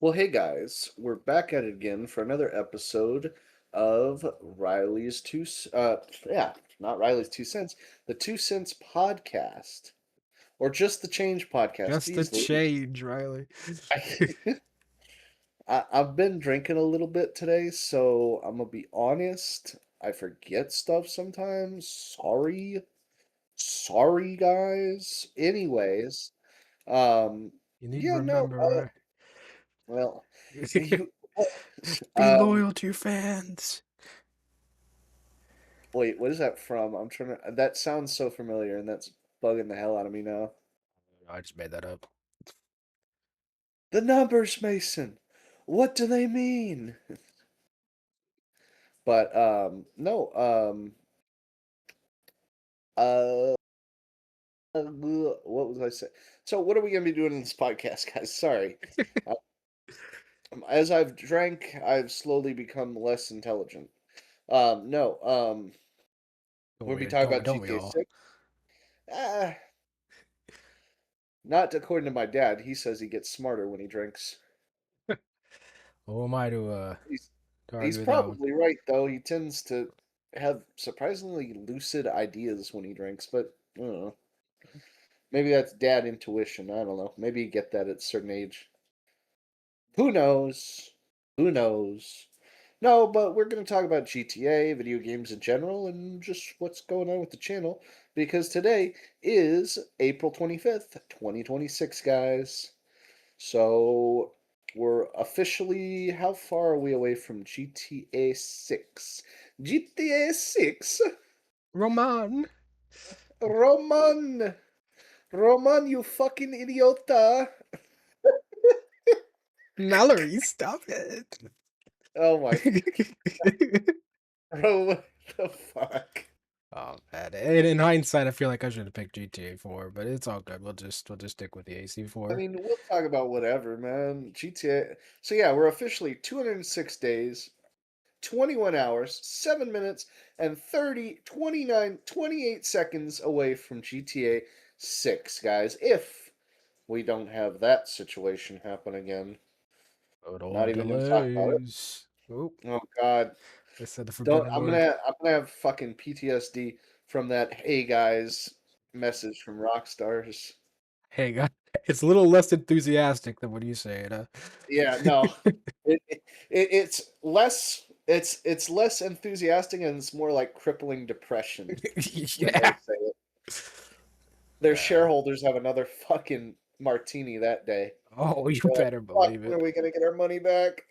Well, hey guys, we're back at it again for another episode of Riley's yeah, not Riley's Two Cents, the Two Cents podcast, or just the Change podcast. Just a Geez, Louise. change, Riley. I, I've been drinking a little bit today, so I'm gonna be honest. I forget stuff sometimes. Sorry, guys. Anyways, um, You need to yeah, no, remember, well, right? you, Be um. loyal to your fans. Wait, what is that from? I'm trying to. That sounds so familiar, and that's bugging the hell out of me now. I just made that up. The numbers, Mason. What do they mean? But no. Uh. What was I saying? So, what are we gonna be doing in this podcast, guys? Sorry. Uh, as I've drank, I've slowly become less intelligent. No. Don't We'll be we? talking Don't about don't we GTA all? 6. Ah, not according to my dad. He says he gets smarter when he drinks. Who am I to He's to he's argue with that one? probably right though. He tends to have surprisingly lucid ideas when he drinks, but I don't know. Maybe that's dad intuition. I don't know. Maybe you get that at a certain age. Who knows? Who knows? No, but we're going to talk about GTA, video games in general, and just what's going on with the channel because today is April 25th, 2026, guys. So we're officially, how far are we away from GTA 6? GTA 6? Roman! Roman! Roman, you fucking idiota! Mallory, stop it! Oh my, bro, what the fuck? Oh man. And in hindsight, I feel like I should have picked GTA 4, but it's all good. We'll just stick with the I AC4. mean, we'll talk about whatever, man. GTA. So yeah, we're officially 206 days, 21 hours, 7 minutes, and 30, 29, 28 seconds away from GTA 6, guys. If we don't have that situation happen again. Total Not even going to talk about it. delays. Oh, Oh God. I said the Don't forbidden word. I'm gonna have fucking PTSD from that hey guys message from Rockstars. Hey, guy, it's a little less enthusiastic than what you say, huh? Yeah, no. It's less enthusiastic and it's more like crippling depression the way Yeah. they say it. Their Uh, shareholders have another fucking martini that day. oh, you They're like, better fuck, believe when it. are we gonna get our money back?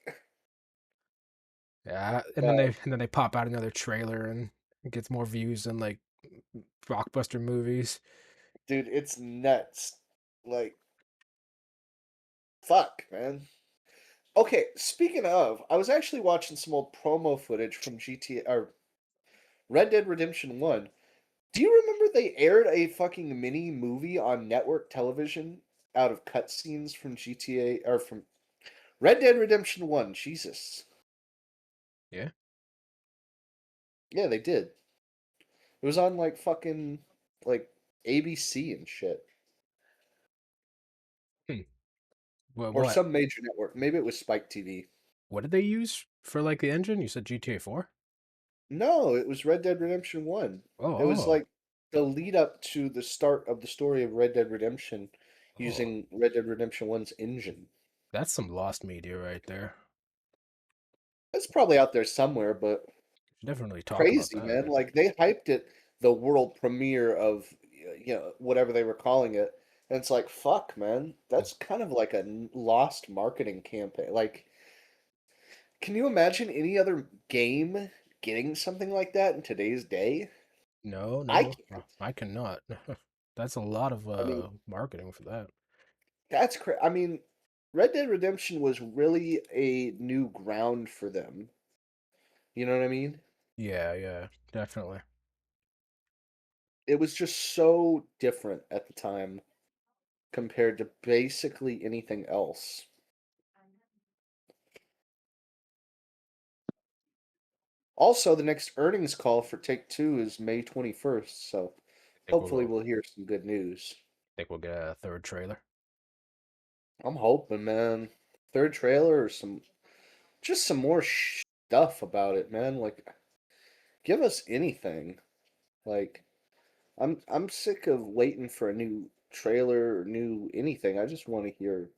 Yeah, and then But they pop out another trailer and it gets more views than like blockbuster movies. dude, it's nuts. Like, fuck, man. Okay, speaking of, I was actually watching some old promo footage from GTA or Red Dead Redemption 1. Do you remember they aired a fucking mini movie on network television out of cutscenes from GTA or from Red Dead Redemption 1? Jesus. Yeah. Yeah, they did. It was on like fucking like ABC and shit. Hmm. What Or what some major network. Maybe it was Spike TV. what did they use for like the engine? You said GTA 4? No, it was Red Dead Redemption 1. Oh, It was oh, like the lead up to the start of the story of Red Dead Redemption oh. using Red Dead Redemption 1's engine. That's some lost media right there. It's probably out there somewhere, but Should definitely talk about crazy, that. man. Like they hyped it the world premiere of whatever they were calling it. And it's like, fuck, man. That's kind of like a lost marketing campaign. Like, can you imagine any other game getting something like that in today's day? No, I no, can't. I cannot. That's a lot of I mean, marketing for that. that's I mean, Red Dead Redemption was really a new ground for them. You know what I mean? Yeah, yeah, definitely. It was just so different at the time compared to basically anything else. Also, the next earnings call for Take Two is May 21st, so Think we'll hopefully go. we'll hear some good news. Think we'll get a third trailer. I'm hoping, man. third trailer or some more stuff about it, man. Like, give us anything. Like, I'm sick of waiting for a new trailer or new anything. I just want to hear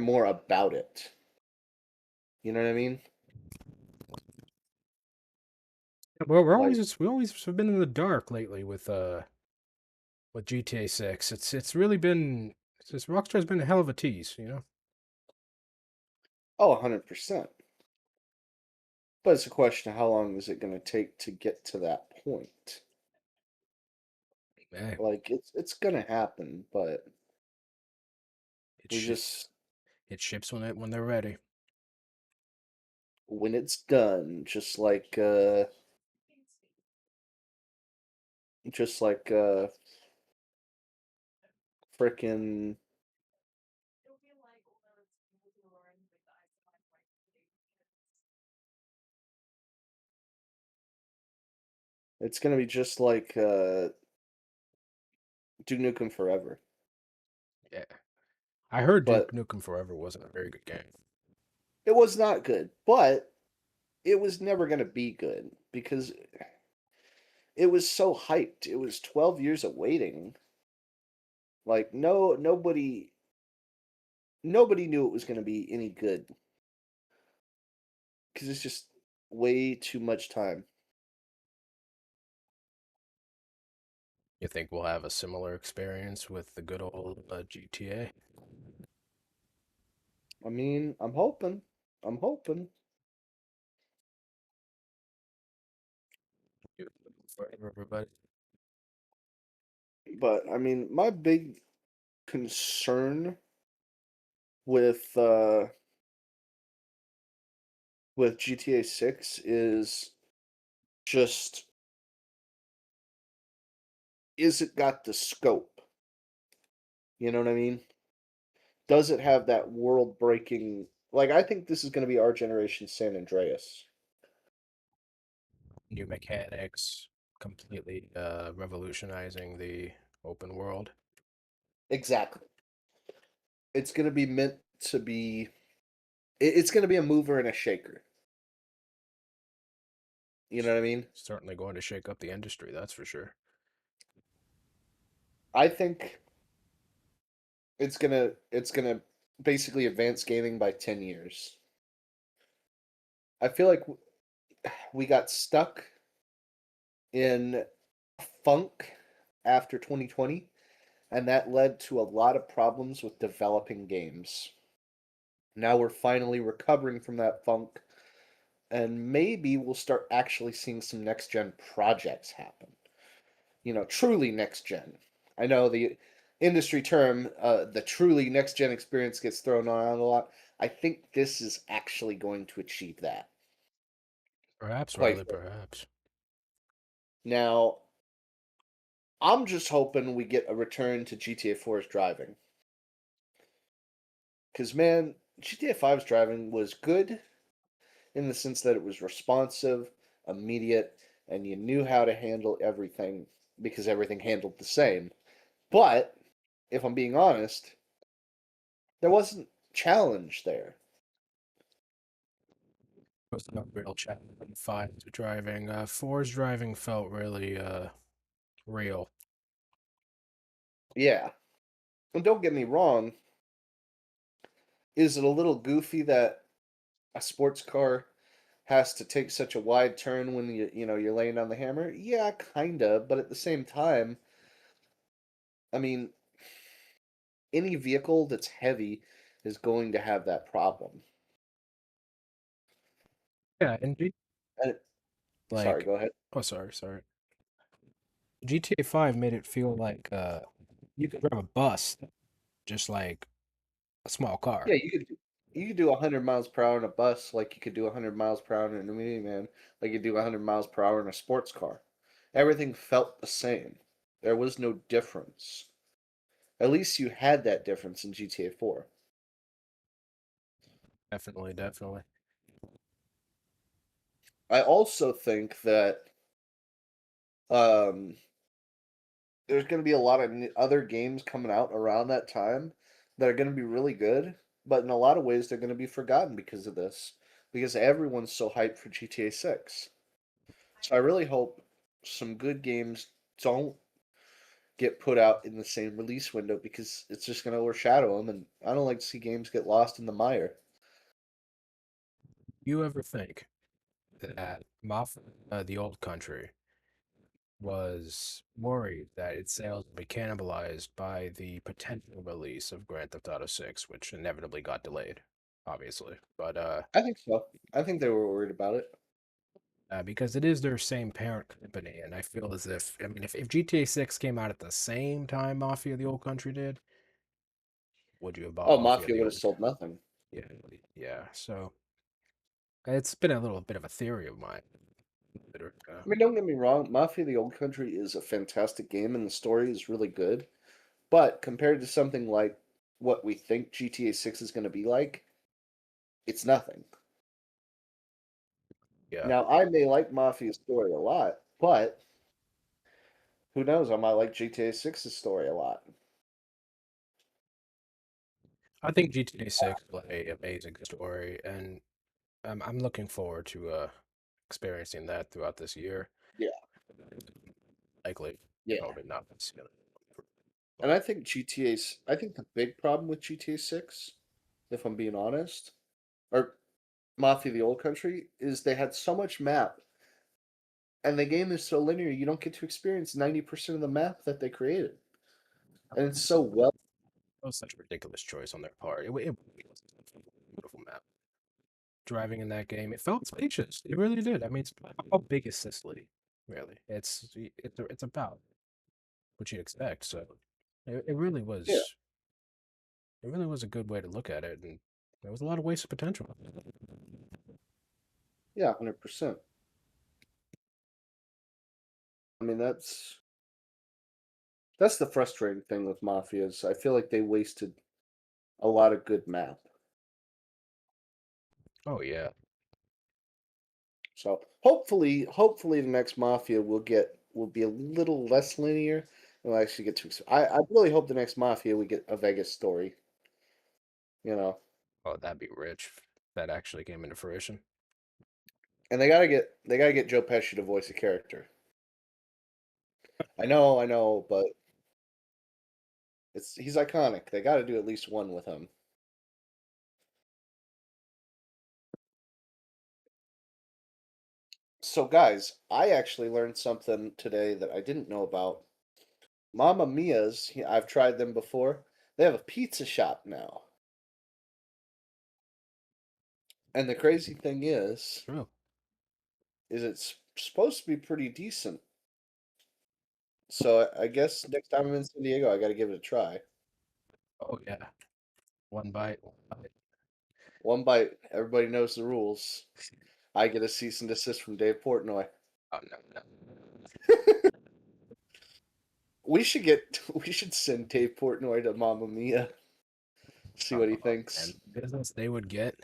more about it. You know what I mean? Well, Like, we always have been in the dark lately with GTA 6. It's really been Rockstar's been a hell of a tease, you know. oh, 100%. But it's a question of how long is it going to take to get to that point? Man, Like, it's going to happen, but it we sh just it ships when they're ready. when it's done, just like frickin' it's gonna be just like Duke Nukem Forever. Yeah, I heard Duke But Nukem Forever wasn't a very good game. it was not good. But it was never gonna be good because it was so hyped. It was 12 years of waiting. Like nobody knew it was gonna be any good because it's just way too much time. You think we'll have a similar experience with the good old GTA? I mean, I'm hoping. I'm hoping. Forever, everybody. But I mean, my big concern with GTA 6 just is it got the scope? You know what I mean? Does it have that world breaking like I think this is going to be our generation San Andreas. New mechanics, completely revolutionizing the open world. Exactly. It's going to be meant to be it's going to be a mover and a shaker. You know what I mean? Certainly going to shake up the industry, that's for sure. I think it's going to basically advance gaming by 10 years. I feel like we got stuck in funk after 2020, and that led to a lot of problems with developing games. Now we're finally recovering from that funk, and maybe we'll start actually seeing some next gen projects happen. You know, truly next gen. I know the industry term, the truly next gen experience gets thrown around a lot. I think this is actually going to achieve that. Perhaps, Quite Riley, frankly. perhaps. Now, I'm just hoping we get a return to GTA 4's driving. Because, man, GTA 5's driving was good in the sense that it was responsive, immediate, and you knew how to handle everything because everything handled the same. But, if I'm being honest, there wasn't challenge there. It was no real challenge. Five's driving. Four's driving felt really real. Yeah. And don't get me wrong, is it a little goofy that a sports car has to take such a wide turn when you're laying down the hammer? Yeah, kinda, but at the same time, I mean, any vehicle that's heavy is going to have that problem. Yeah, and And sorry, like, go ahead. oh, sorry. GTA 5 made it feel like you could drive a bus, just like a small car. Yeah, you could do 100 miles per hour in a bus like you could do 100 miles per hour in a minivan, like you do 100 miles per hour in a sports car. Everything felt the same. There was no difference. At least you had that difference in GTA 4. Definitely, definitely. I also think that um, there's going to be a lot of other games coming out around that time that are going to be really good. but in a lot of ways they're going to be forgotten because of this, because everyone's so hyped for GTA 6. So I really hope some good games don't get put out in the same release window because it's just going to overshadow them, and I don't like to see games get lost in the mire. You ever think that the old country, was worried that its sales would be cannibalized by the potential release of Grand Theft Auto 6, which inevitably got delayed, obviously. But I think so. I think they were worried about it. because it is their same parent company, and I feel as if, I mean, if GTA 6 came out at the same time Mafia the Old Country did, would you have bought Oh, Mafia Mafia the would have Old? sold nothing. Yeah, yeah. So it's been a little bit of a theory of mine. I mean, don't get me wrong, Mafia the Old Country is a fantastic game and the story is really good. But compared to something like what we think GTA 6 is going to be like, it's nothing. Yeah, Now, I may like Mafia's story a lot, but who knows? I might like GTA 6's story a lot. I think GTA 6 was a amazing story, and I'm looking forward to experiencing that throughout this year. Yeah, Likely, yeah. probably not this year, And but I think the big problem with GTA 6, if I'm being honest, or Mafia the Old Country, is they had so much map, and the game is so linear, you don't get to experience 90% of the map that they created. And it's so well. it was such a ridiculous choice on their part. It was a beautiful map. Driving in that game, it felt spacious. It really did. I mean, how big is Sicily? Really, it's about what you'd expect. So, it really Yeah, was. It really was a good way to look at it, and there was a lot of wasted potential. yeah, 100%. I mean, that's the frustrating thing with Mafias. I feel like they wasted a lot of good map. Oh yeah. So hopefully the next Mafia will be a little less linear and we'll actually get to. I really hope the next Mafia we get a Vegas story. You know, Oh, that'd be rich. If that actually came into fruition. and they gotta get Joe Pesci to voice a character. I know, but he's iconic. They got to do at least one with him. So guys, I actually learned something today that I didn't know about. Mamma Mia's, I've tried them before. They have a pizza shop now. And the crazy thing True. is it's supposed to be pretty decent. So I guess next time I'm in San Diego, I got to give it a try. Oh yeah. One bite. One bite. One bite, everybody knows the rules. I get a cease and desist from Dave Portnoy. Oh no, no. We should send Dave Portnoy to Mamma Mia. See what he Oh thinks. man, business they would get.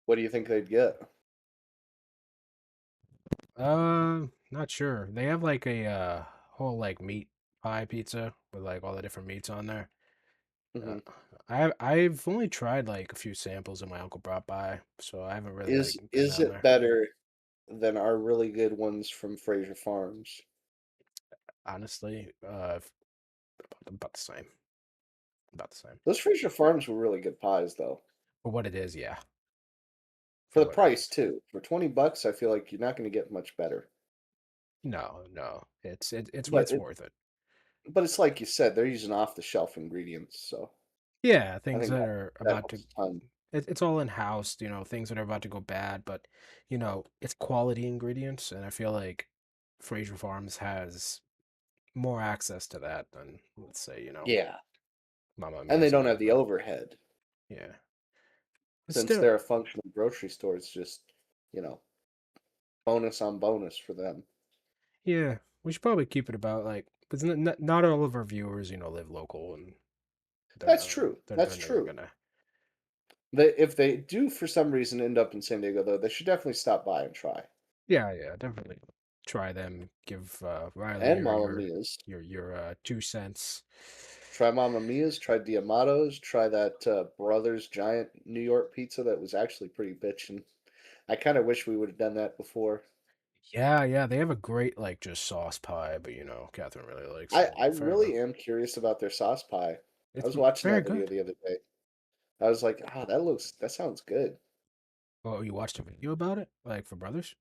What do you think they'd get? Not sure. They have like a whole like meat pie pizza with like all the different meats on there. Uh, Hmm. I've only tried like a few samples that my uncle brought by, so I haven't really like been Is down it there. better than our really good ones from Fraser Farms? Honestly, about the same. About the same. Those Fraser Farms were really good pies, though. For what it is, yeah. For For the what it price is. too. For $20, I feel like you're not going to get much better. No, no. But It's it, worth it. but it's like you said, they're using off the shelf ingredients, so Yeah, I things think that are that about to helps a ton. it's all in house, things that are about to go bad, but it's quality ingredients, and I feel like Fraser Farms has more access to that than, let's say, Yeah, Mama and they Mia's don't might, have the but overhead yeah. But since still, they're a functional grocery store. It's just you know bonus on bonus for them. yeah, we should probably keep it about like, because not all of our viewers, live local, and That's true. they're That's never true. gonna. If they do for some reason end up in San Diego, though, they should definitely stop by and try. Yeah, yeah, definitely. try them. Give Riley And Mamma Mia's. your 2 cents. Try Mamma Mia's, try Diamato's, try that Brothers Giant New York pizza that was actually pretty bitchin'. I kind of wish we would have done that before. Yeah, yeah, they have a great like just sauce pie, but Catherine really likes I, it. I Fair really enough. am curious about their sauce pie. I It's was watching very that video good. the other day. I was like, oh, that sounds good. Oh, you watched a video about it, like for Brothers?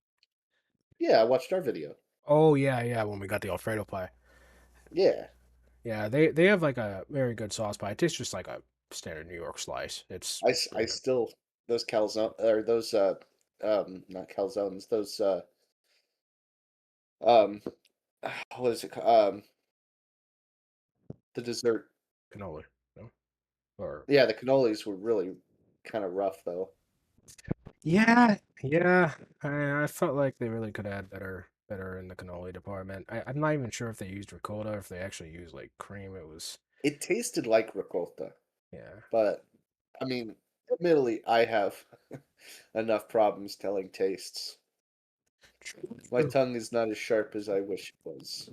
Yeah, I watched our video. Oh yeah, yeah. When we got the Alfredo pie. Yeah, Yeah, they have like a very good sauce pie. It tastes just like a standard New York slice. It's I pretty good. still those calzone or those not calzones those um what is it the dessert. Cannoli, no? Or Yeah, the cannolis were really kind of rough though. yeah, yeah. I felt like they really could add better in the cannoli department. I'm not even sure if they used ricotta or if they actually used like cream. It was It tasted like ricotta, yeah. but I mean, admittedly, I have enough problems telling tastes. My True. tongue is not as sharp as I wish it was.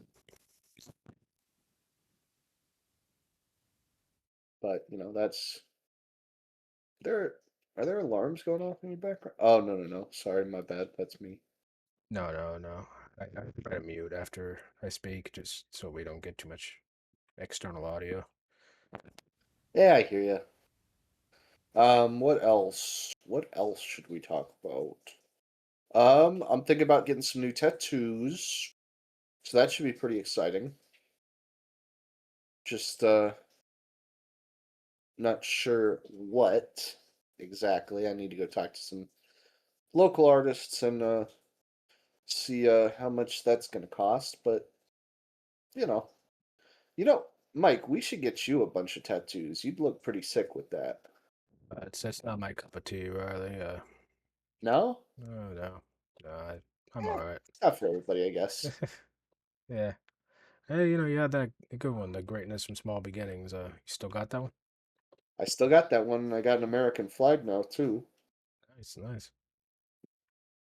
But that's there. Are there alarms going off in your background? Oh no no no! Sorry, my bad. That's me. No, no, no. I try to mute after I speak just so we don't get too much external audio. Yeah, I hear you. What else? What else should we talk about? I'm thinking about getting some new tattoos, so that should be pretty exciting. Just not sure what exactly. I need to go talk to some local artists and see how much that's going to cost. But you know, you know, Mike, we should get you a bunch of tattoos. You'd look pretty sick with that. It's not my cup of tea, Riley. No, No, no, no. I'm all eh, right. it's not for everybody, I guess. Yeah. Hey, you had that good one, the greatness from small beginnings. You still got that one? I still got that one. I got an American flag now too. Nice, nice.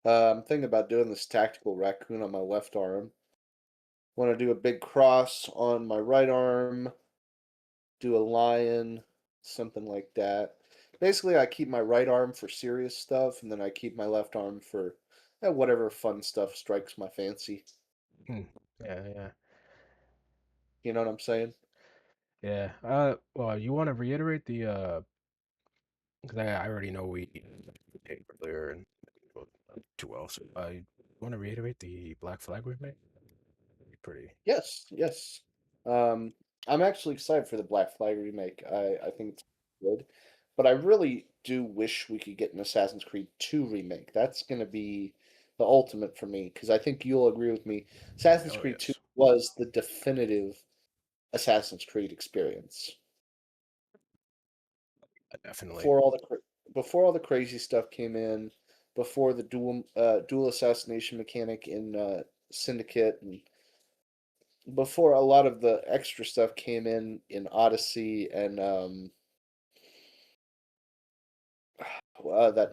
I'm thinking about doing this tactical raccoon on my left arm. Want to do a big cross on my right arm, do a lion, something like that. Basically, I keep my right arm for serious stuff, and then I keep my left arm for whatever fun stuff strikes my fancy. Hmm. Yeah, yeah, You know what I'm saying? yeah. Well, you want to reiterate the 'cause I already know we did earlier and well, too well. So, you want to reiterate the Black Flag we made? Pretty. Yes, yes. Um, I'm actually excited for the Black Flag remake. I think it's good, but I really do wish we could get an Assassin's Creed 2 remake. That's going to be the ultimate for me because I think you'll agree with me. Assassin's Oh Creed 2 yes, was the definitive Assassin's Creed experience. definitely. Before all the before all the crazy stuff came in, before the dual assassination mechanic in Syndicate and before a lot of the extra stuff came in Odyssey and that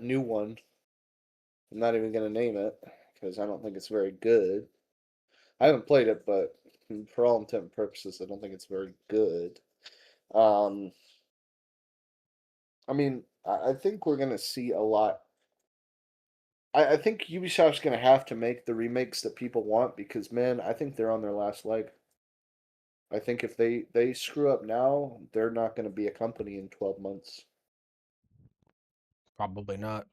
new one. I'm not even gonna name it because I don't think it's very good. I haven't played it, but for all intent and purposes, I don't think it's very good. Um, I mean, I think we're gonna see a lot. I think Ubisoft's gonna have to make the remakes that people want because, man, I think they're on their last leg. I think if they screw up now, they're not gonna be a company in 12 months. Probably not.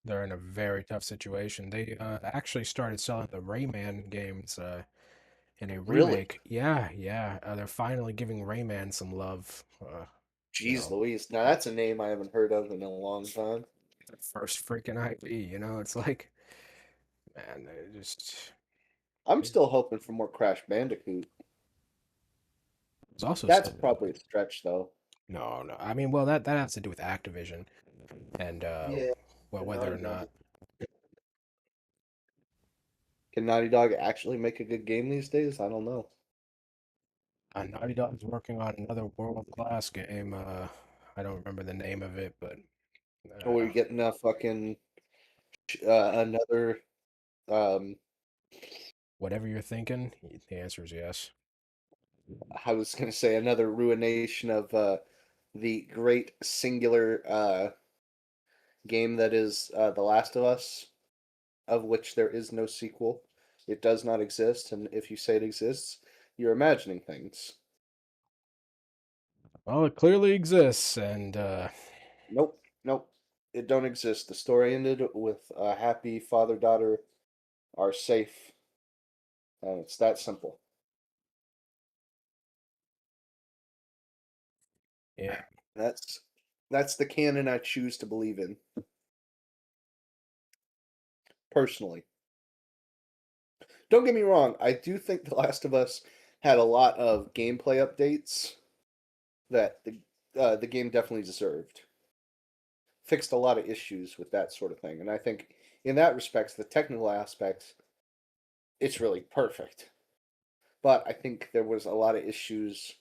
They're in a very tough situation. They actually started selling the Rayman games in a Really? remake. Yeah, yeah. They're finally giving Rayman some love. You Jeez know, Louise. Now that's a name I haven't heard of in a long time. the first freaking IP. It's like, man, they just. I'm It still hoping for more Crash Bandicoot. was also That's said, probably a stretch, though. no, no. I mean, well, that has to do with Activision and Yeah, well, and whether Naughty or Dog. not Can Naughty Dog actually make a good game these days? I don't know. Naughty Dog is working on another world-class game. I don't remember the name of it, but Or we're uh, getting a fucking another um Whatever you're thinking, the answer is yes. I was going to say another ruination of the great singular game that is The Last of Us, of which there is no sequel. It does not exist, and if you say it exists, you're imagining things. Well, it clearly exists, and Nope, nope, it don't exist. The story ended with a happy father-daughter are safe, and it's that simple. yeah, That's that's the canon I choose to believe in personally. Don't get me wrong, I do think The Last of Us had a lot of gameplay updates that the game definitely deserved. Fixed a lot of issues with that sort of thing, and I think in that respects, the technical aspects, it's really perfect. But I think there was a lot of issues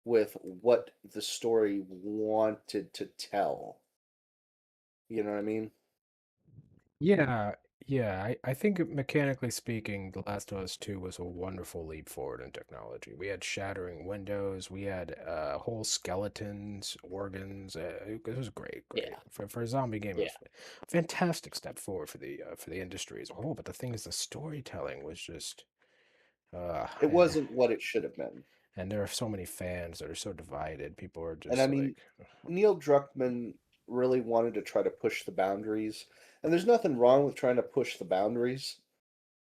with what the story wanted to tell. You know what I mean? yeah, yeah. I think mechanically speaking, The Last of Us 2 was a wonderful leap forward in technology. We had shattering windows, we had whole skeletons, organs. It was great, great Yeah, for a zombie game. yeah. A fantastic step forward for the industry as a whole. But the thing is, the storytelling was just. Uh, It wasn't what it should have been. and there are so many fans that are so divided. People are And I just mean, like, Neil Druckmann really wanted to try to push the boundaries. And there's nothing wrong with trying to push the boundaries,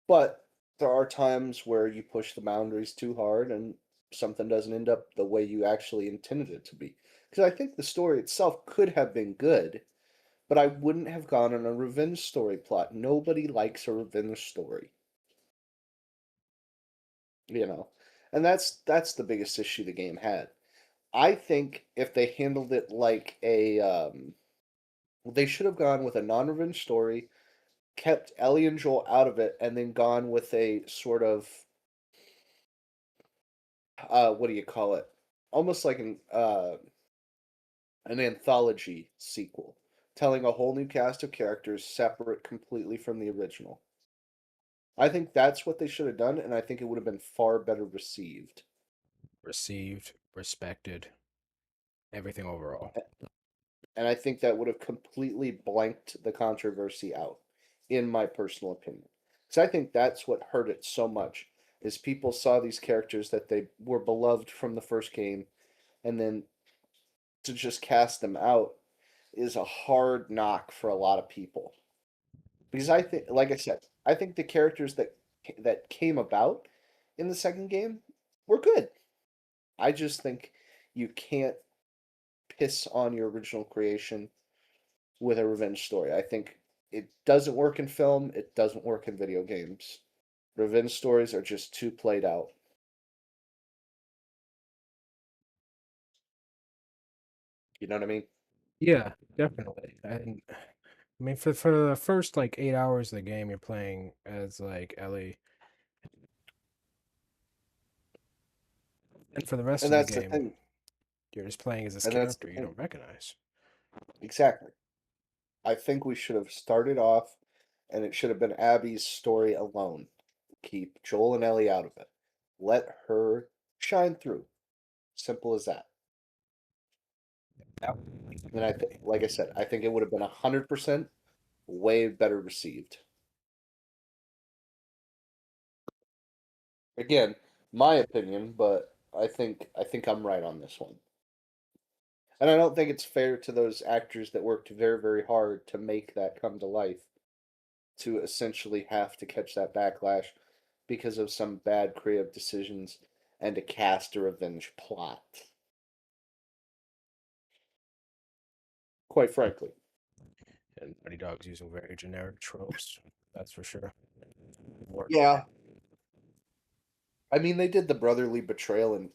but there are times where you push the boundaries too hard and something doesn't end up the way you actually intended it to be. Because I think the story itself could have been good, but I wouldn't have gone on a revenge story plot. Nobody likes a revenge story, you know. And that's the biggest issue the game had. I think if they handled it like a they should have gone with a non-revenge story, kept Ellie and Joel out of it, and then gone with a sort of what do you call it? Almost like an anthology sequel, telling a whole new cast of characters separate completely from the original. I think that's what they should have done, and I think it would have been far better received. received, respected, everything overall. And I think that would have completely blanked the controversy out, in my personal opinion. Because I think that's what hurt it so much, is people saw these characters that they were beloved from the first game, and then to just cast them out is a hard knock for a lot of people. Because I think, like I said, I think the characters that came about in the second game were good. I just think you can't piss on your original creation with a revenge story. I think it doesn't work in film, it doesn't work in video games. Revenge stories are just too played out. You know what I mean? Yeah, definitely. And I mean, for the first like 8 hours of the game, you're playing as like Ellie, and for the rest And of the that's the game, thing. you're just playing as this And that's the character you thing. don't recognize. Exactly. I think we should have started off and it should have been Abby's story alone. Keep Joel and Ellie out of it. Let her shine through. Simple as that. That And I think, like I said, I think it would have been 100% way better received. Again, my opinion, but I think I'm right on this one. And I don't think it's fair to those actors that worked very, very hard to make that come to life to essentially have to catch that backlash because of some bad creative decisions and a cast a revenge plot. Quite frankly. and Naughty Dog's using very generic tropes. That's for sure. Work. Yeah, I mean they did the brotherly betrayal in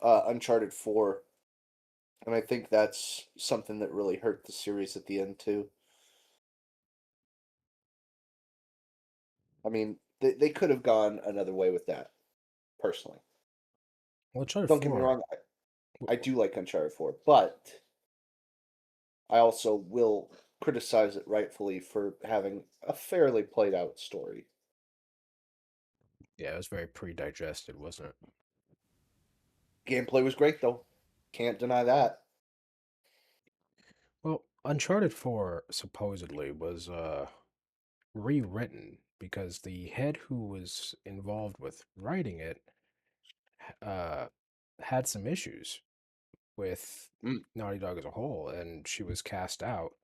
Uncharted 4, and I think that's something that really hurt the series at the end too. I mean, they could have gone another way with that, personally. Well, Uncharted Don't get me 4. wrong, I do like Uncharted 4, but I also will criticize it rightfully for having a fairly played out story. Yeah, it was very pre-digested, wasn't it? Gameplay was great though. Can't deny that. Well, Uncharted 4 supposedly was rewritten because the head who was involved with writing it uh had some issues with Mm. Naughty Dog as a whole, and she was cast out,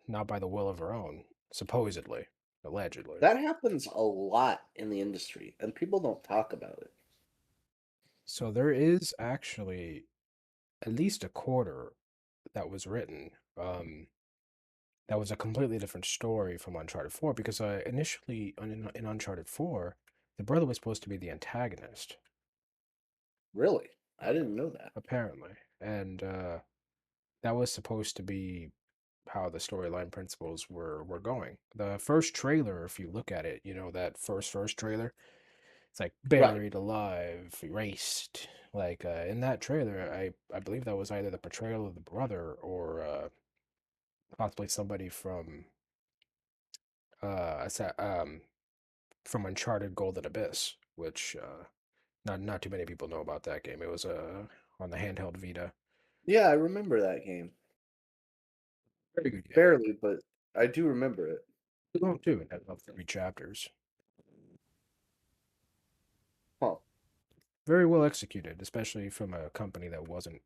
not by the will of her own, supposedly, allegedly. That happens a lot in the industry, and people don't talk about it. So there is actually at least a quarter that was written. That was a completely different story from Uncharted 4 because initially in Uncharted 4, the brother was supposed to be the antagonist, Really, I uh, didn't know that. apparently, and that was supposed to be how the storyline principles were going. The first trailer, if you look at it, you know that first trailer, it's like Right. buried alive, erased. Like in that trailer, I believe that was either the portrayal of the brother or possibly somebody uh assa- um from Uncharted Golden Abyss, which not too many people know about that game. It was on the handheld Vita. Yeah, I remember that game. Very good game. Barely, but I do remember it. It's long too. It had about 3 chapters. Huh. Very well executed, especially from a company that wasn't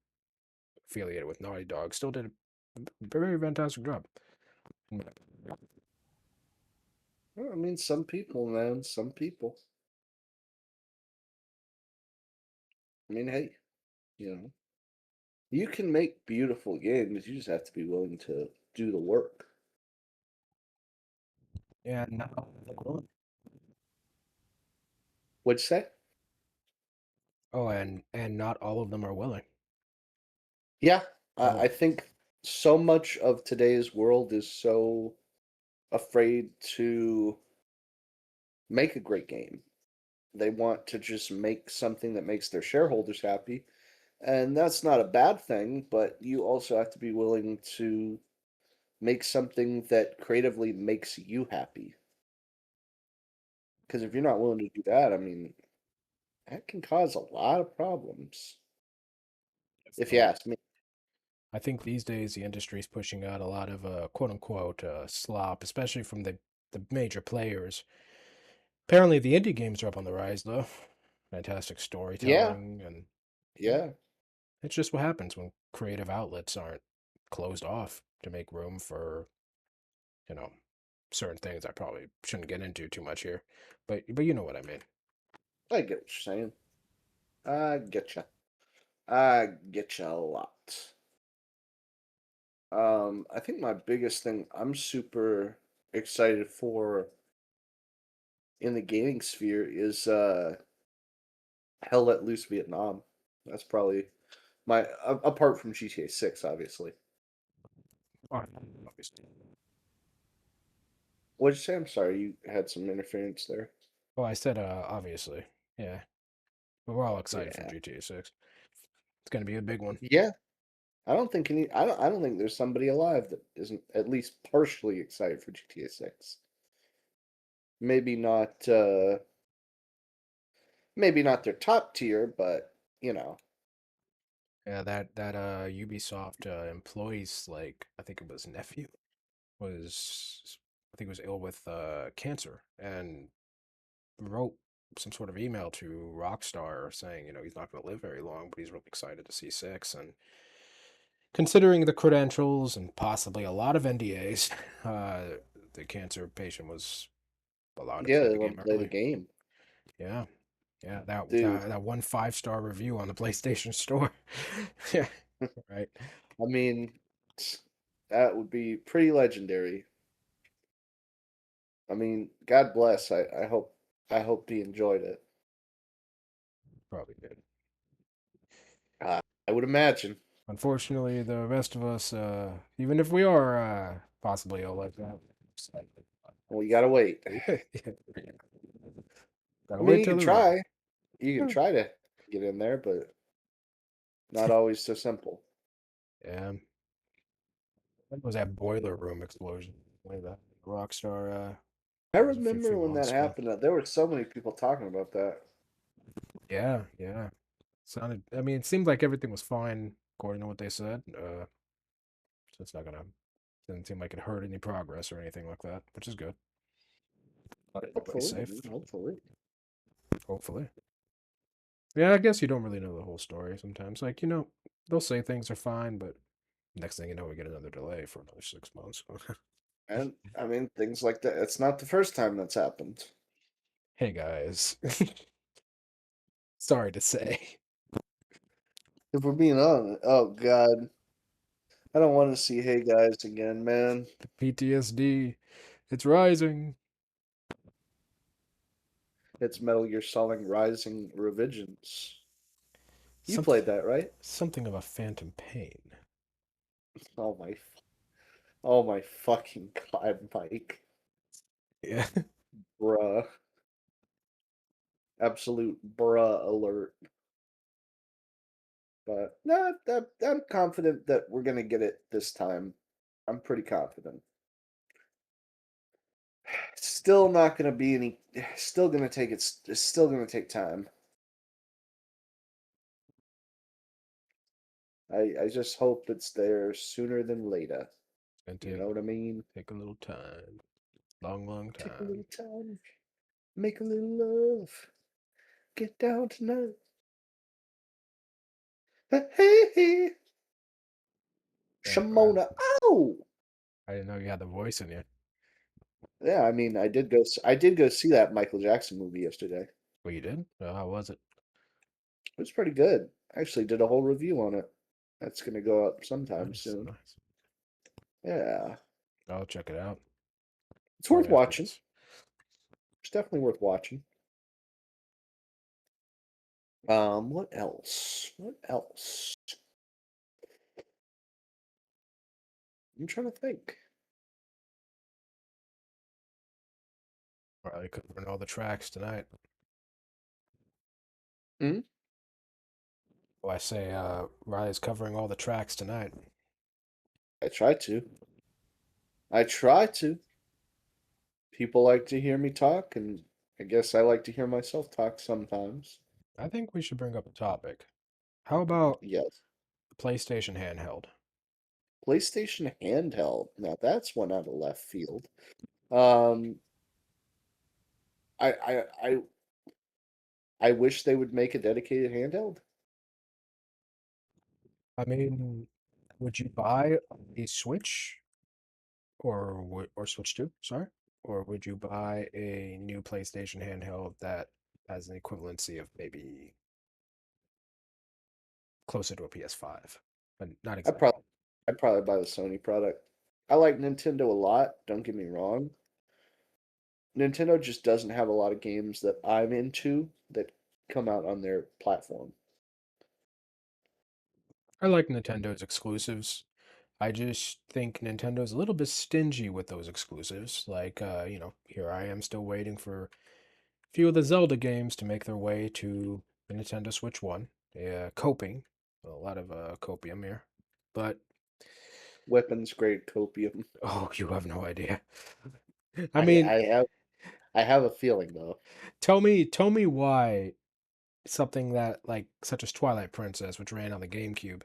affiliated with Naughty Dog. Still did a very fantastic job. Well, I mean, some people, man, some people. I mean, hey, you know, you can make beautiful games. You just have to be willing to do the work. Yeah, no. What'd you say? Oh, and not all of them are willing. Yeah, Oh, I think so much of today's world is so afraid to make a great game. They want to just make something that makes their shareholders happy. And that's not a bad thing, but you also have to be willing to make something that creatively makes you happy. Because if you're not willing to do that, I mean, that can cause a lot of problems, if you well, ask me. I think these days the industry is pushing out a lot of quote unquote slop, especially from the major players. Apparently, the indie games are up on the rise, though. Fantastic Yeah, storytelling, and yeah, yeah. it's just what happens when creative outlets aren't closed off to make room for, you know, certain things I probably shouldn't get into too much here. But you know what I mean. I get what you're saying. I get you. I get you a lot. I think my biggest thing I'm super excited for in the gaming sphere is Hell Let Loose Vietnam. That's probably apart from GTA 6, obviously. Oh, obviously. What'd you say? I'm sorry, you had some interference there. Well, I said obviously. Yeah. But we're all excited for Yeah. GTA 6. It's gonna be a big one. Yeah. I don't think there's somebody alive that isn't at least partially excited for GTA 6. Maybe not maybe not their top tier, but you know. Yeah, that Ubisoft employee's like I think it was nephew was I think was ill with cancer and wrote some sort of email to Rockstar saying, he's not going to live very long, but he's really excited to see six. And considering the credentials and possibly a lot of NDAs, the cancer patient was allowed to Yeah, play they the want game to play the early. game. Yeah, yeah, Dude, that one 5-star review on the PlayStation Store. Yeah, right. I mean, that would be pretty legendary. I mean, God bless. I hope he enjoyed it. Probably did. I would imagine. Unfortunately, the rest of us, even if we are possibly ill like that, Well, you gotta wait. yeah, I gotta mean, wait you till can they're ready. try. You can Yeah. try to get in there, but not always so simple. Yeah. When was that boiler room explosion? Like that Rockstar I That was a few remember when that months ago. happened. There were so many people talking about that. Yeah, yeah. Sounded. I mean, it seemed like everything was fine according to what they said. So it's not gonna. Doesn't seem like it hurt any progress or anything like that, which is good. But everybody's Hopefully, I safe. mean, hopefully. Hopefully. Yeah, I guess you don't really know the whole story sometimes. Like, they'll say things are fine, but next thing you know, we get another delay for another 6 months. And I mean, things like that. It's not the first time that's happened. Hey guys, sorry to say, If we're being honest, oh God, I don't want to see Hey Guys again, man. the PTSD, it's rising. It's Metal Gear Solid Rising Revisions. You Something, played that, right? something of a phantom pain. Oh my, oh my fucking God, Mike, Yeah, bruh, absolute bruh alert. But no, I'm confident that we're gonna get it this time. I'm pretty confident. It's still not gonna be any. Still gonna take It's still gonna take time. I just hope it's there sooner than later. it's gonna You know what I mean? take a little time, long Take a time. little time, make a little love, get down tonight. Hey, hey, hey. Damn, Brad, Shimona. Ow! I didn't know you had the voice in you. Yeah, I mean, I did go see that Michael Jackson movie yesterday. Well, you did? How was it? It was pretty good. I actually did a whole review on it. That's gonna go up sometime Nice, soon. nice. Yeah, I'll check it out. it's worth Probably after watching. this. It's definitely worth watching. What else? What else? I'm trying to think. Probably covering all the tracks tonight. Hmm? Well, I say, Riley's covering all the tracks tonight. I try to. I try to. People like to hear me talk, and I guess I like to hear myself talk sometimes. I think we should bring up a topic. How about Yes. the PlayStation handheld? PlayStation handheld. Now that's one out of left field. Um, I, I, I, I wish they would make a dedicated handheld. I mean, would you buy a Switch or Switch 2, sorry? Or would you buy a new PlayStation handheld that has an equivalency of maybe closer to a PS5? But not I exactly. probably, I'd probably buy the Sony product. I like Nintendo a lot. Don't get me wrong. Nintendo just doesn't have a lot of games that I'm into that come out on their platform. I like Nintendo's exclusives. I just think Nintendo's a little bit stingy with those exclusives. Like, here I am still waiting for a few of the Zelda games to make their way to the Nintendo Switch 1. Yeah, coping. A lot of copium here. But, Weapons grade copium. oh, you have no idea. I I, mean, I have, I have a feeling though. tell me why something that, like, such as Twilight Princess, which ran on the GameCube,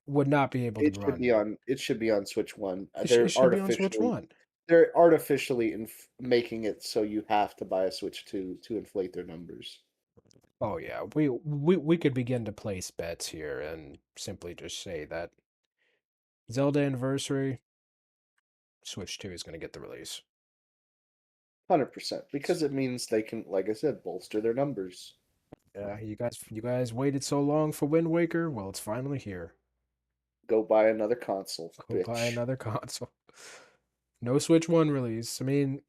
would not be able to run. It should be on Switch One. It should be on Switch 1. They're artificially making it so you have to buy a Switch Two to inflate their numbers. Oh yeah, we could begin to place bets here and simply just say that Zelda Anniversary Switch 2 is going to get the release. 100%, because it means they can, like I said, bolster their numbers. Yeah, you guys waited so long for Wind Waker. Well, it's finally here. Go buy another console, Go buy bitch. another console. No Switch 1 release. I mean,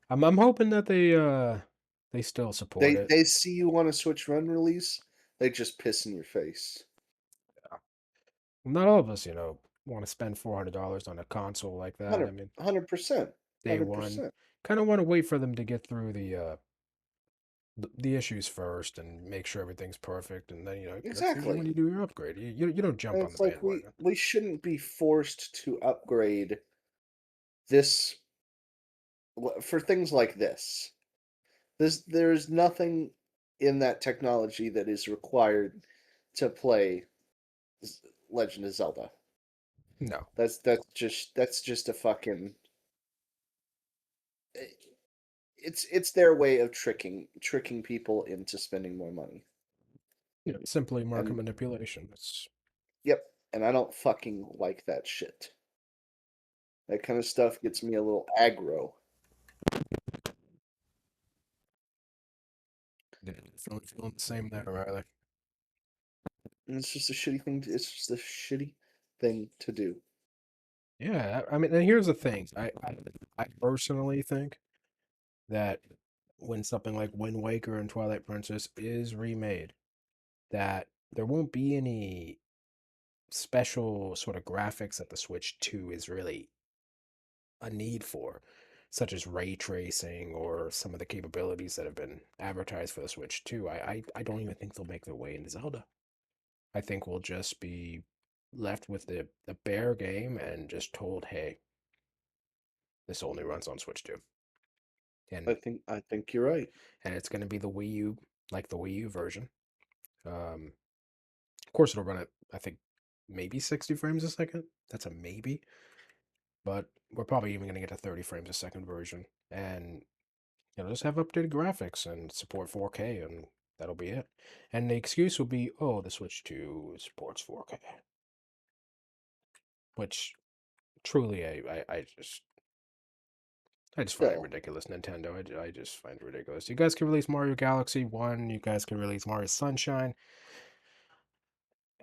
I'm hoping that they still support it. They see you want a Switch Run release, they just piss in your face. Yeah. Not all of us, want to spend $400 on a console like that. I 100 mean, 100%. day one, 100%. kind of want to wait for them to get through the issues first and make sure everything's perfect, and then that's usually when Exactly. you do your upgrade. You don't jump And on the it's like bandwagon. we shouldn't be forced to upgrade this for things like this. There's nothing in that technology that is required to play Legend of Zelda. No, That's just a fucking eh, it's their way of tricking people into spending more money. simply market And manipulation. It's yep, and I don't fucking like that shit. That kind of stuff gets me a little aggro. feeling the same there, Riley. And it's just a shitty thing to do. Yeah, I mean, and here's the thing. I personally think that when something like Wind Waker and Twilight Princess is remade, that there won't be any special sort of graphics that the Switch 2 is really a need for, such as ray tracing or some of the capabilities that have been advertised for the Switch 2. I don't even think they'll make their way into Zelda. I think we'll just be left with the bare game and just told, hey, this only runs on Switch 2. And I think you're right. it's going to be the Wii U, like the Wii U version. Of course, it'll run at, I think, maybe 60 frames a second. That's a maybe, but we're probably even going to get a 30 frames a second version. And just have updated graphics and support 4K, and that'll be it. And the excuse will be, oh, the Switch 2 supports 4K, which truly, I just find it Still, ridiculous, Nintendo. I just find it ridiculous. You guys can release Mario Galaxy 1, you guys can release Mario Sunshine.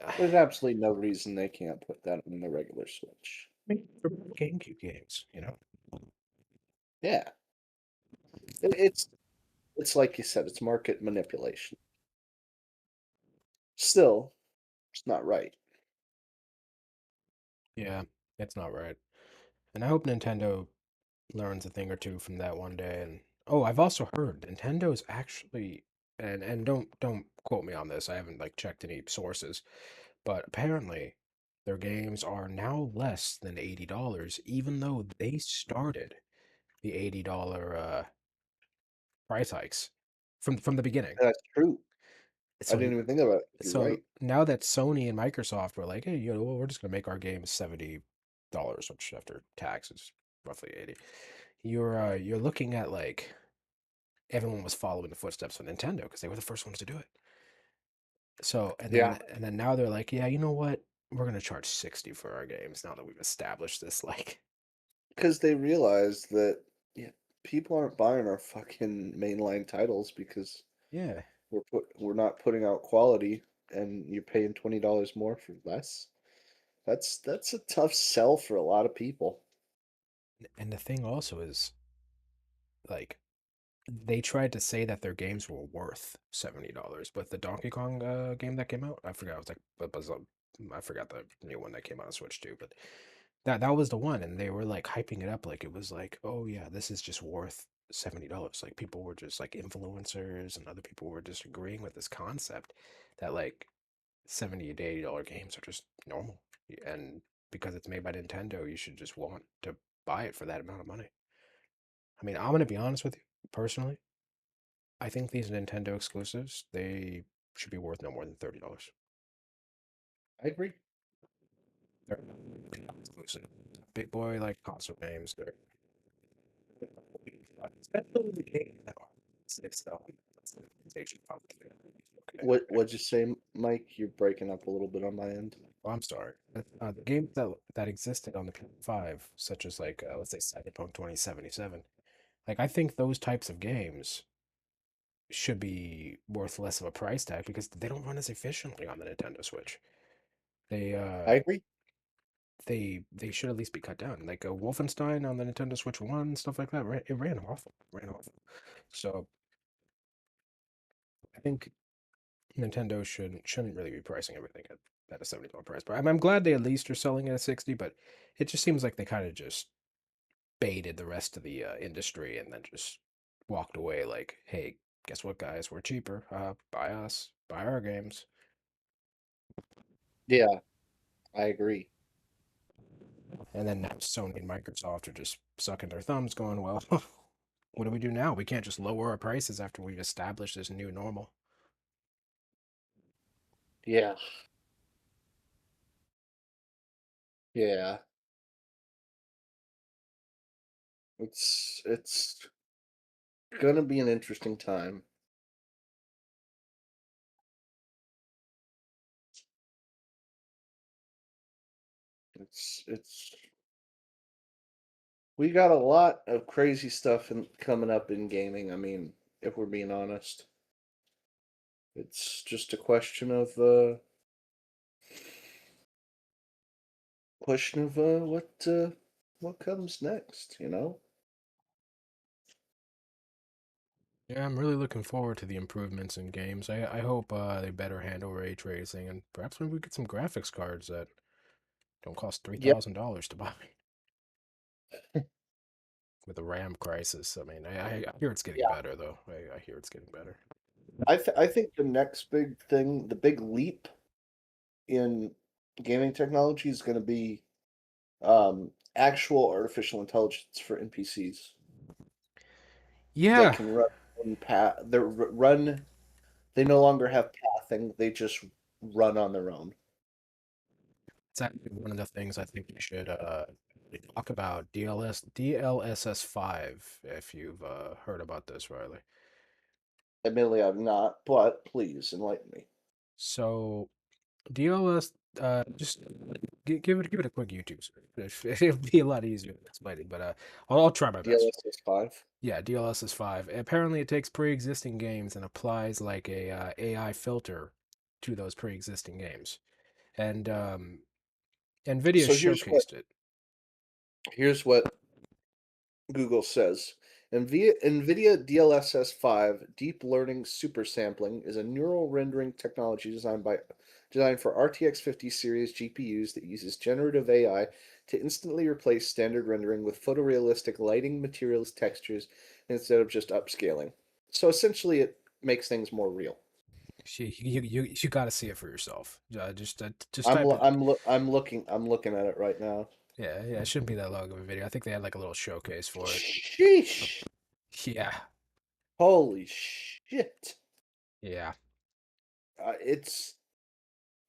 I there's absolutely no reason they can't put that in the regular Switch. mean, they're GameCube games. Yeah, it's like you said, it's market manipulation. Still, it's not right. Yeah, it's not right. And I hope Nintendo learns a thing or two from that one day. And oh, I've also heard Nintendo's actually, and don't quote me on this. I haven't like checked any sources, but apparently their games are now less than $80, even though they started the $80 price hikes from the beginning. That's true. I So didn't even think about it. You're so right. now that Sony and Microsoft were like, hey, we're just gonna make our games $70, which after tax is roughly 80. You're looking at like everyone was following the footsteps of Nintendo because they were the first ones to do it. So Yeah, and then now they're like, yeah, you know what? We're gonna charge 60 for our games now that we've established this. Like, because they realize that yeah, people aren't buying our fucking mainline titles because yeah. we're not putting out quality, and you're paying $20 more for less. That's a tough sell for a lot of people. And the thing also is like they tried to say that their games were worth $70, but the Donkey Kong game that came out, I forgot. It was like, I forgot the new one that came out on Switch too. But that was the one, and they were like hyping it up like it was like, oh yeah, this is just worth $70. Like people were just like influencers and other people were just agreeing with this concept that like 70 to $80 games are just normal, and because it's made by Nintendo, you should just want to buy it for that amount of money. I mean, I'm gonna be honest with you personally. I think these Nintendo exclusives, they should be worth no more than $30. I agree. They're not exclusive. Big boy like console games, they're especially the game that are six though. What'd you say, Mike? You're breaking up a little bit on my end. Oh, I'm sorry. The games that existed on the PS5, such as like let's say Cyberpunk 2077, like I think those types of games should be worth less of a price tag because they don't run as efficiently on the Nintendo Switch. They I agree. they should at least be cut down. Like a Wolfenstein on the Nintendo Switch One, stuff like that. It ran awful, ran awful. So I think Nintendo shouldn't really be pricing everything at a $70 price. But I'm glad they at least are selling it at 60. But it just seems like they kind of just baited the rest of the industry and then just walked away. Like, hey, guess what, guys? We're cheaper. Buy us, buy our games. Yeah, I agree. And then now Sony and Microsoft are just sucking their thumbs, going, well. what do we do now? We can't just lower our prices after we've established this new normal. Yeah, yeah. It's gonna be an interesting time. It's we got a lot of crazy stuff coming up in gaming. I mean, if we're being honest, it's just a question of what comes next. You know? Yeah, I'm really looking forward to the improvements in games. I hope they better handle ray tracing and perhaps maybe we get some graphics cards that don't cost Yep. $3,000 to buy with a RAM crisis. I mean, I hear it's getting Yeah. better though. I hear it's getting better. I think the next big thing, the big leap in gaming technology is going to be actual artificial intelligence for NPCs that Yeah, can run path. Run. They no longer have pathing. They just run on their own. it's actually one of the things I think we should talk about DLSS 5 if you've heard about this, Riley. Admittedly, I'm not, but please enlighten me. So DLS, just give it a quick YouTube search. It'll be a lot easier than explaining, but I'll try my best. DLSS 5. Yeah, DLSS 5. Apparently, it takes pre-existing games and applies like a AI filter to those pre-existing games, and Nvidia So showcased it. here's what Google says. NVIDIA DLSS 5 deep learning super sampling is a neural rendering technology designed for RTX 50 series GPUs that uses generative AI to instantly replace standard rendering with photorealistic lighting, materials, textures instead of just upscaling. So essentially, it makes things more real. You got to see it for yourself. Just type it. I'm looking at it right now. Yeah, it shouldn't be that long of a video. I think they had like a little showcase for it. Sheesh! Yeah, Holy shit! yeah. It's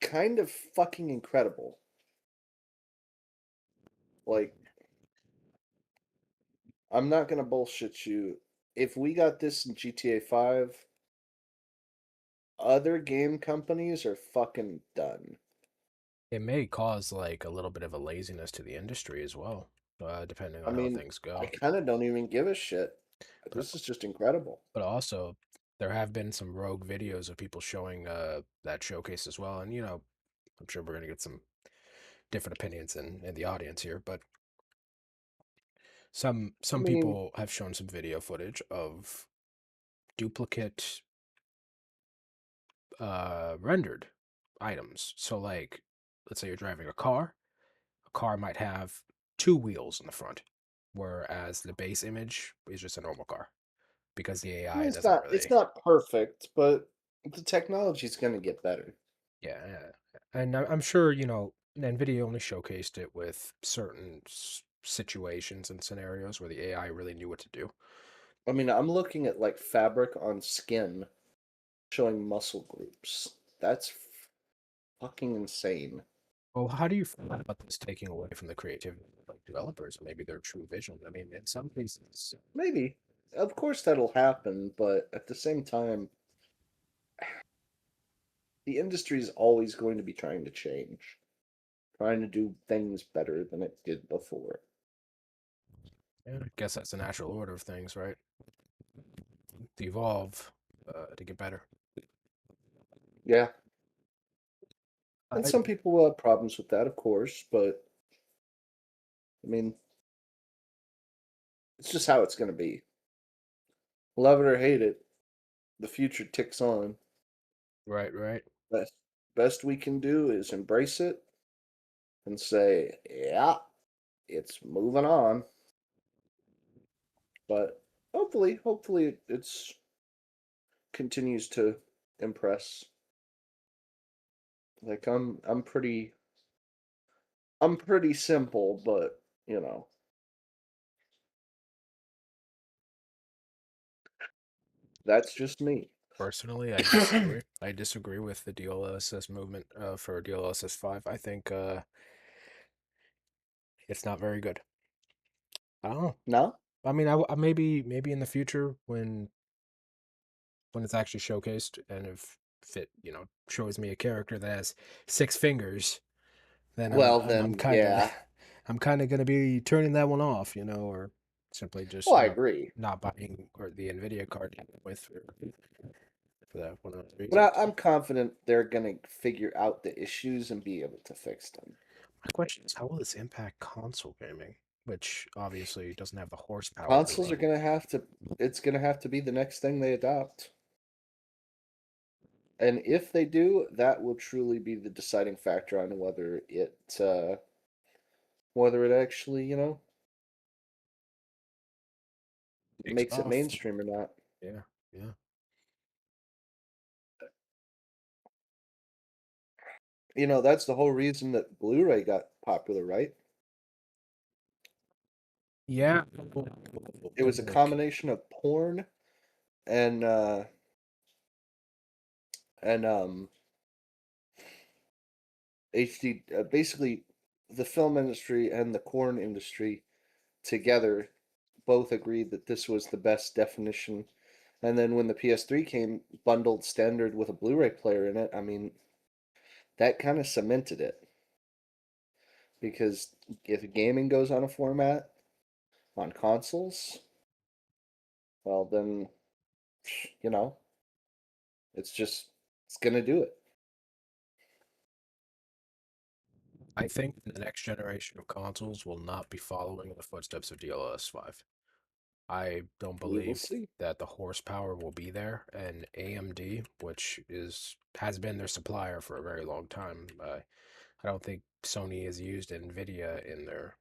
kind of fucking incredible. Like, I'm not gonna bullshit you. If we got this in GTA 5, other game companies are fucking done. It may cause like a little bit of a laziness to the industry as well, depending I on how mean, things I go. kind of don't even give a shit. But This is just incredible. but also there have been some rogue videos of people showing that showcase as well, and I'm sure we're gonna get some different opinions in the audience here, but I some mean, people have shown some video footage of duplicate rendered items. So like let's say you're driving a car might have two wheels in the front, whereas the base image is just a normal car because the I mean, AI doesn't it's really. not perfect, but the technology's gonna get better. Yeah, and I'm sure NVIDIA only showcased it with certain situations and scenarios where the AI really knew what to do. I mean, I'm looking at like fabric on skin showing muscle groups. That's fucking insane. Well, how do you feel about this taking away from the creativity of like developers, maybe their true vision? I mean, in some cases, Maybe. Of course that'll happen, but at the same time, the industry is always going to be trying to change, trying to do things better than it did before. yeah, I guess that's the natural order of things, right? To evolve, to get better. Yeah. And I some people will have problems with that, of course, but I mean, it's just how it's going to be. Love it or hate it, the future ticks on. Right, right, Best best we can do is embrace it and say, "Yeah, it's moving on." But hopefully it's continues to impress. Like I'm pretty simple, but you know, That's just me. Personally, I disagree. I disagree with the DLSS movement for DLSS 5. I think it's not very good. I don't know. No? I mean, maybe in the future when it's actually showcased, and if it shows me a character that has 6 fingers, then Well, I'm then, kind of yeah. I'm kind of gonna be turning that one off, or simply Well, just I agree. not buying or the Nvidia card with for that one of those But reasons. I'm confident they're going to figure out the issues and be able to fix them. My question is, how will this impact console gaming, which obviously doesn't have the horsepower to Consoles run? are going to have to, it's going to have to be the next thing they adopt. And if they do, that will truly be the deciding factor on whether it actually, Takes makes it off. mainstream or not. Yeah, yeah. That's the whole reason that Blu-ray got popular, right? Yeah. It was a Like, combination of porn and and HD. Basically, the film industry and the porn industry together both agreed that this was the best definition. And then when the PS3 came bundled standard with a Blu-ray player in it, I mean, that kind of cemented it. Because if gaming goes on a format on consoles, well, then, you know, it's gonna do it. I think the next generation of consoles will not be following in the footsteps of DLSS 5. I don't We will believe see. that the horsepower will be there, and AMD, which has been their supplier for a very long time, I don't think Sony has used Nvidia in their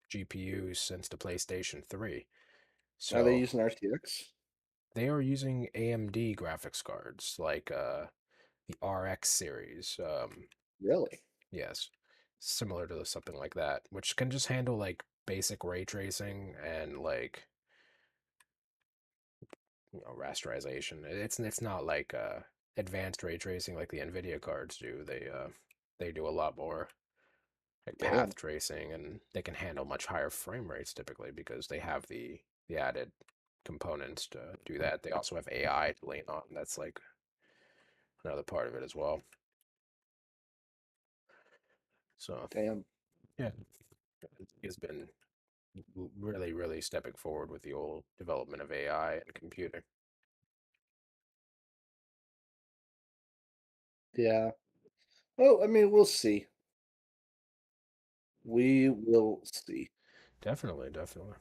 GPUs since the PlayStation 3. Are they So using RTX? they are using AMD graphics cards like the RX series. Really? Yes, similar to something like that, which can just handle like basic ray tracing and like rasterization. It's not like advanced ray tracing like the Nvidia cards do. They do a lot more like Damn. path tracing, and they can handle much higher frame rates typically because they have the added components to do that. They also have AI to lean on. That's like another part of it as well. So Damn. yeah, it's been really, really stepping forward with the old development of AI and computing. Yeah. Oh, I mean, we'll see. We will see. Definitely, definitely.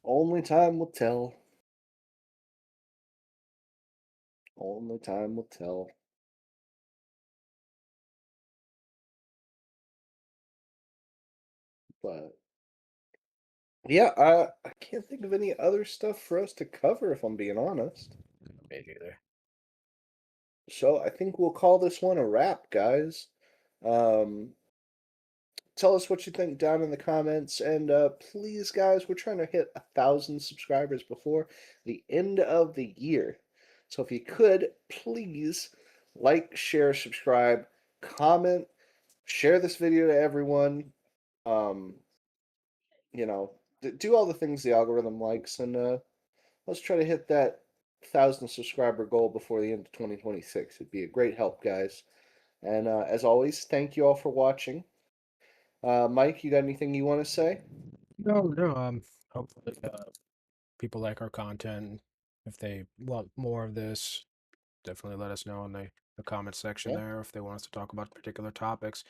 Only time will tell. Only time will tell. But yeah, I can't think of any other stuff for us to cover if I'm being honest. Me neither. So I think we'll call this one a wrap, guys. Um, Tell us what you think down in the comments, and please, guys, we're trying to hit 1,000 subscribers before the end of the year. So if you could, please like, share, subscribe, comment, share this video to everyone. Um, do all the things the algorithm likes, and let's try to hit that 1,000 subscriber goal before the end of 2026. It'd be a great help, guys. And as always, thank you all for watching. Mike, you got anything you want to say? No, no. Hopefully, people like our content. If they want more of this, definitely let us know in the comment section Yeah, there if they want us to talk about particular topics.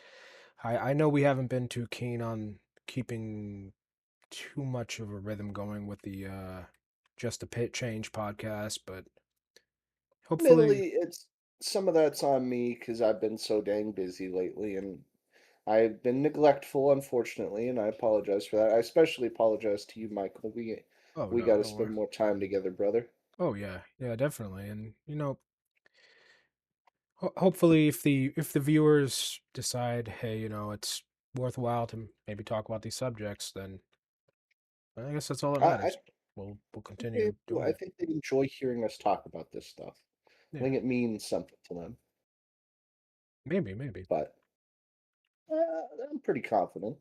I know we haven't been too keen on keeping too much of a rhythm going with the just a pit change podcast, but hopefully, admittedly, it's some of that's on me because I've been so dang busy lately, and I've been neglectful, unfortunately, and I apologize for that. I especially apologize to you, Michael. We oh we no, got to don't spend worry. more time together, brother. Oh yeah, yeah, definitely. And hopefully if the viewers decide, hey, it's worthwhile to maybe talk about these subjects, then I guess that's all that I, I matters. we'll They, continue well, doing I it. think they enjoy hearing us talk about this stuff. I Yeah, think it means something to them. maybe. But I'm pretty confident.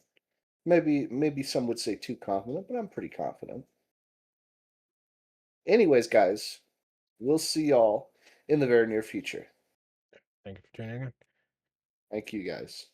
Maybe some would say too confident, but I'm pretty confident. Anyways, guys, we'll see y'all in the very near future. Thank you for tuning in. Thank you guys.